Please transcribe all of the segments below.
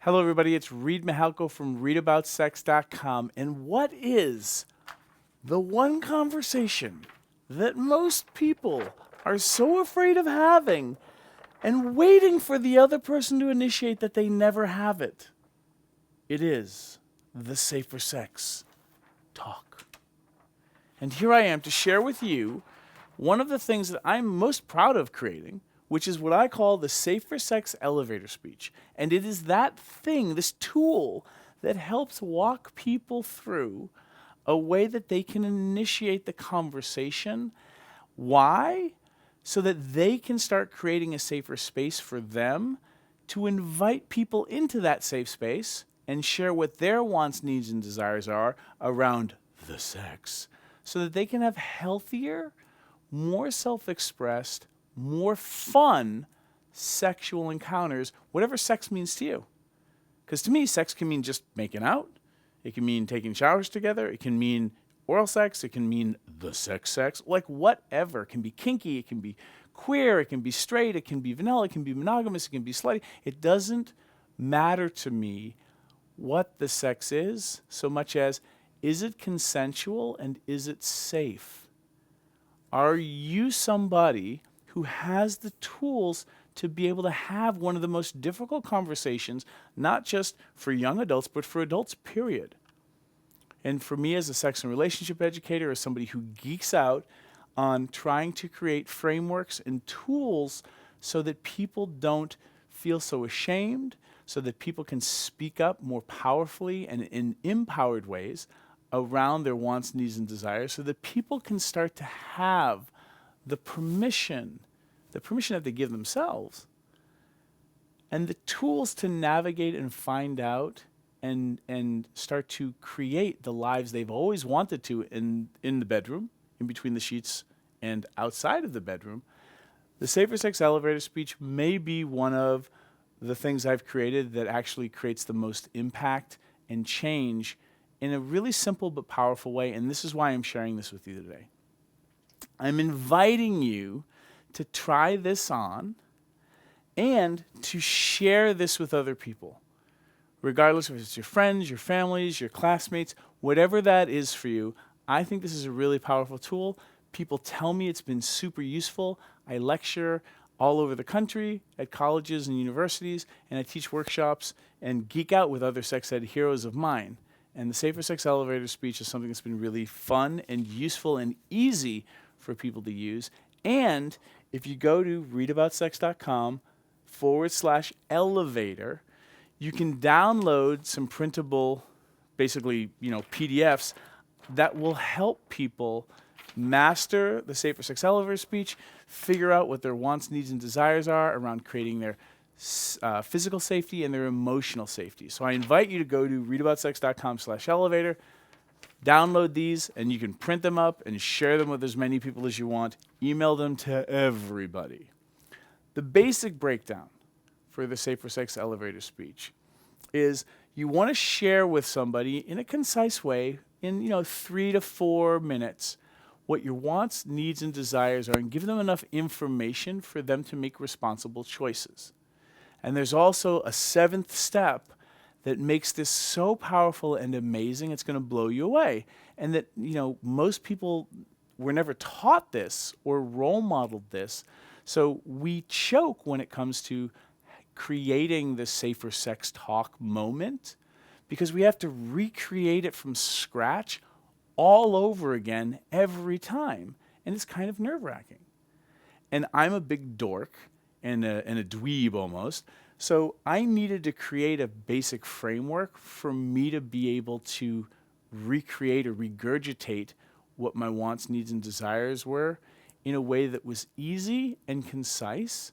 Hello, everybody. It's Reed Mihalko from readaboutsex.com. And what is the one conversation that most people are so afraid of having and waiting for the other person to initiate that they never have it? It is the safer sex talk. And here I am to share with you one of the things that I'm most proud of creating, which is what I call the safer sex elevator speech. And it is that thing, this tool, that helps walk people through a way that they can initiate the conversation. Why? So that they can start creating a safer space for them to invite people into that safe space and share what their wants, needs, and desires are around the sex, so that they can have healthier, more self-expressed, more fun sexual encounters, whatever sex means to you. Because to me, sex can mean just making out. It can mean taking showers together. It can mean oral sex. It can mean the sex, like whatever. It can be kinky. It can be queer. It can be straight. It can be vanilla. It can be monogamous. It can be slutty. It doesn't matter to me what the sex is so much as, is it consensual and is it safe? Are you somebody who has the tools to be able to have one of the most difficult conversations, not just for young adults, but for adults, period? And for me as a sex and relationship educator, as somebody who geeks out on trying to create frameworks and tools so that people don't feel so ashamed, so that people can speak up more powerfully and in empowered ways around their wants, needs, and desires, so that people can start to have the permission that they give themselves, and the tools to navigate and find out and start to create the lives they've always wanted to in the bedroom, in between the sheets and outside of the bedroom. The Safer Sex Elevator speech may be one of the things I've created that actually creates the most impact and change in a really simple but powerful way, and this is why I'm sharing this with you today. I'm inviting you to try this on and to share this with other people, regardless if it's your friends, your families, your classmates, whatever that is for you. I think this is a really powerful tool. People tell me it's been super useful. I lecture all over the country at colleges and universities, and I teach workshops and geek out with other sex ed heroes of mine. And the Safer Sex Elevator speech is something that's been really fun and useful and easy for people to use. And if you go to readaboutsex.com/elevator, you can download some printable, basically, PDFs that will help people master the Safer Sex Elevator speech, figure out what their wants, needs, and desires are around creating their physical safety and their emotional safety. So I invite you to go to readaboutsex.com/elevator, download these, and you can print them up and share them with as many people as you want. Email them to everybody. The basic breakdown for the Safer Sex Elevator speech is you want to share with somebody in a concise way, in 3 to 4 minutes, what your wants, needs, and desires are, and give them enough information for them to make responsible choices. And there's also a 7th step that makes this so powerful and amazing, it's going to blow you away. And that, most people were never taught this or role modeled this. So we choke when it comes to creating the safer sex talk moment, because we have to recreate it from scratch all over again every time. And it's kind of nerve-wracking. And I'm a big dork and a dweeb almost. So I needed to create a basic framework for me to be able to recreate or regurgitate what my wants, needs, and desires were in a way that was easy and concise.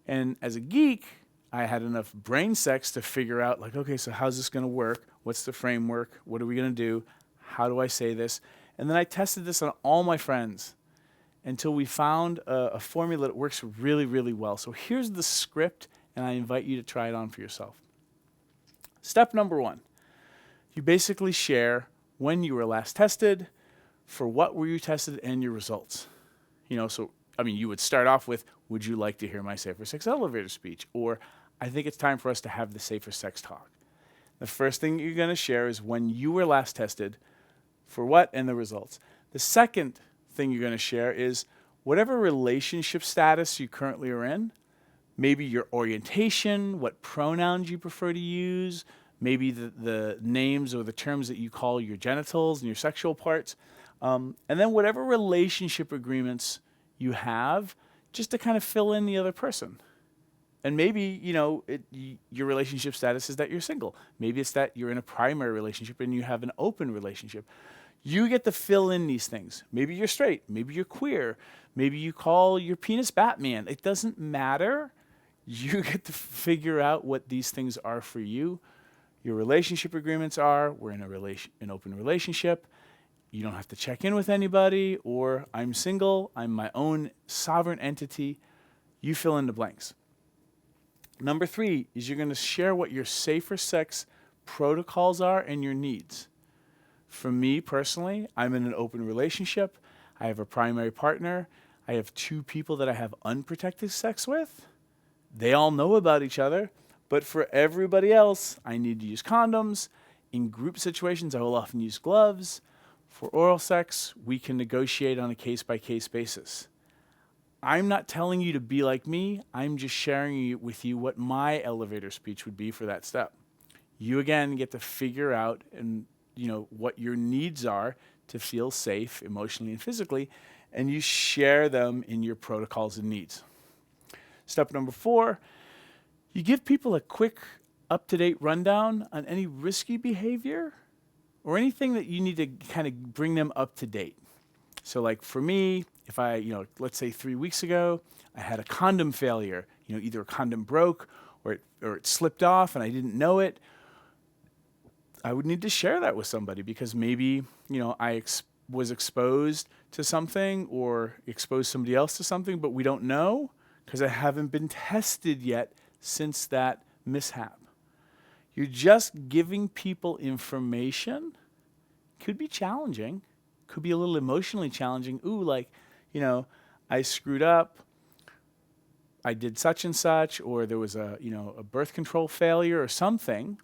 And as a geek, I had enough brain sex to figure out, okay, so how's this going to work? What's the framework? What are we going to do? How do I say this? And then I tested this on all my friends until we found a formula that works really, really well. So here's the script, and I invite you to try it on for yourself. Step number 1, you basically share when you were last tested, for what were you tested, and your results. You would start off with, would you like to hear my Safer Sex Elevator speech? Or, I think it's time for us to have the safer sex talk. The first thing you're going to share is when you were last tested, for what, and the results. The second thing you're going to share is whatever relationship status you currently are in, maybe your orientation, what pronouns you prefer to use, maybe the names or the terms that you call your genitals and your sexual parts, and then whatever relationship agreements you have, just to kind of fill in the other person. And maybe, your relationship status is that you're single. Maybe it's that you're in a primary relationship and you have an open relationship. You get to fill in these things. Maybe you're straight. Maybe you're queer. Maybe you call your penis Batman. It doesn't matter. You get to figure out what these things are for you. Your relationship agreements are, we're in an open relationship. You don't have to check in with anybody, or I'm single. I'm my own sovereign entity. You fill in the blanks. Number 3 is you're going to share what your safer sex protocols are and your needs. For me personally, I'm in an open relationship. I have a primary partner. I have 2 people that I have unprotected sex with. They all know about each other. But for everybody else, I need to use condoms. In group situations, I will often use gloves. For oral sex, we can negotiate on a case-by-case basis. I'm not telling you to be like me. I'm just sharing with you what my elevator speech would be for that step. You, again, get to figure out what your needs are to feel safe emotionally and physically, and you share them in your protocols and needs. Step number 4, you give people a quick, up-to-date rundown on any risky behavior or anything that you need to kind of bring them up to date. So like for me, if let's say 3 weeks ago, I had a condom failure, either a condom broke or it slipped off and I didn't know it, I would need to share that with somebody because maybe, I was exposed to something or exposed somebody else to something, but we don't know because I haven't been tested yet since that mishap. You're just giving people information. Could be challenging. Could be a little emotionally challenging. I screwed up. I did such and such, or there was a birth control failure or something.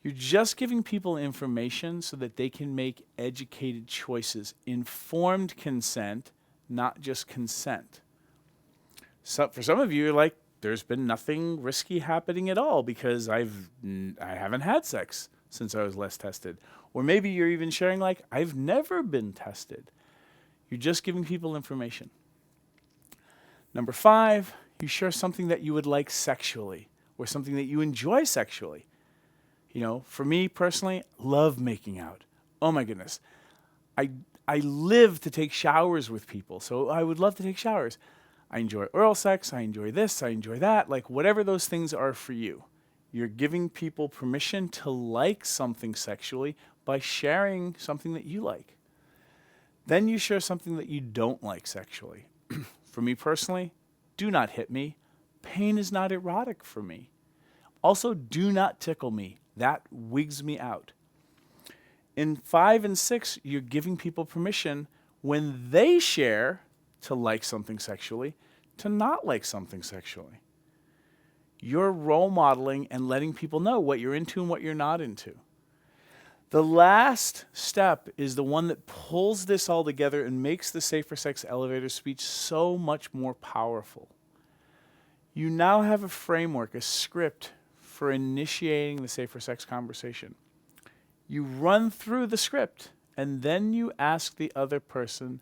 You're just giving people information so that they can make educated choices, informed consent, not just consent. So for some of you, you're like, there's been nothing risky happening at all because I haven't had sex since I was last tested. Or maybe you're even sharing like, I've never been tested. You're just giving people information. Number 5, you share something that you would like sexually or something that you enjoy sexually. For me personally, love making out. Oh my goodness. I live to take showers with people, so I would love to take showers. I enjoy oral sex, I enjoy this, I enjoy that, like whatever those things are for you. You're giving people permission to like something sexually by sharing something that you like. Then you share something that you don't like sexually. For me personally, do not hit me. Pain is not erotic for me. Also, do not tickle me. That wigs me out. In 5 and 6, you're giving people permission when they share to like something sexually, to not like something sexually. You're role modeling and letting people know what you're into and what you're not into. The last step is the one that pulls this all together and makes the safer sex elevator speech so much more powerful. You now have a framework, a script for initiating the safer sex conversation. You run through the script and then you ask the other person,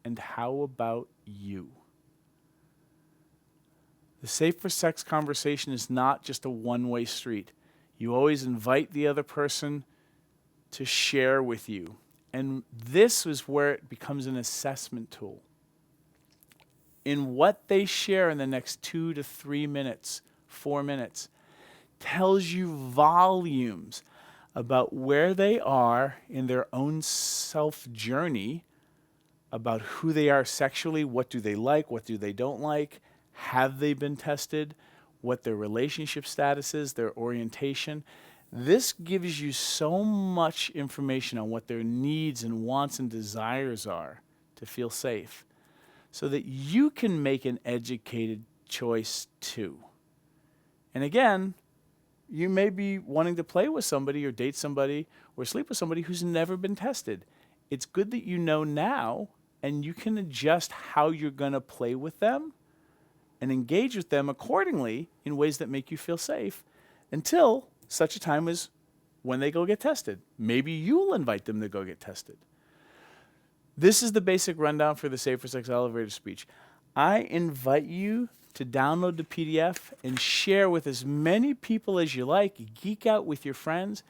and how about you? The safer sex conversation is not just a one-way street. You always invite the other person to share with you. And this is where it becomes an assessment tool. In what they share in the next 2 to 3 minutes, 4 minutes, tells you volumes about where they are in their own self-journey, about who they are sexually, what do they like, what do they don't like, have they been tested, what their relationship status is, their orientation. This gives you so much information on what their needs and wants and desires are to feel safe, so that you can make an educated choice too. And again, you may be wanting to play with somebody or date somebody or sleep with somebody who's never been tested. It's good that you know now, and you can adjust how you're going to play with them and engage with them accordingly in ways that make you feel safe until such a time as when they go get tested. Maybe you'll invite them to go get tested. This is the basic rundown for the Safer Sex Elevator Speech. I invite you to download the PDF and share with as many people as you like. Geek out with your friends.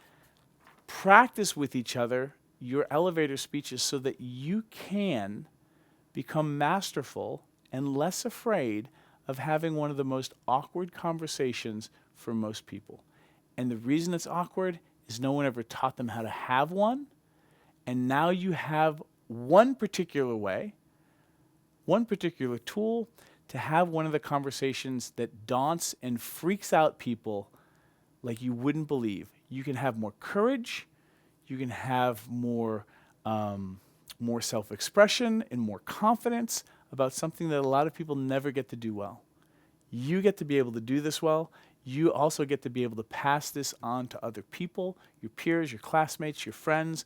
Practice with each other your elevator speeches so that you can become masterful and less afraid of having one of the most awkward conversations for most people. And the reason it's awkward is no one ever taught them how to have one. And now you have one particular way, one particular tool to have one of the conversations that daunts and freaks out people like you wouldn't believe. You can have more courage, you can have more self-expression and more confidence about something that a lot of people never get to do well. You get to be able to do this well. You also get to be able to pass this on to other people, your peers, your classmates, your friends,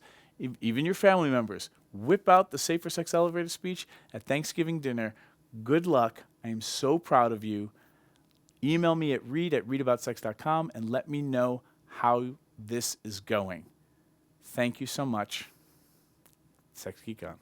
even your family members. Whip out the Safer Sex Elevator Speech at Thanksgiving dinner. Good luck. I am so proud of you. Email me at read@readaboutsex.com and let me know how this is going. Thank you so much. Sex Geek On.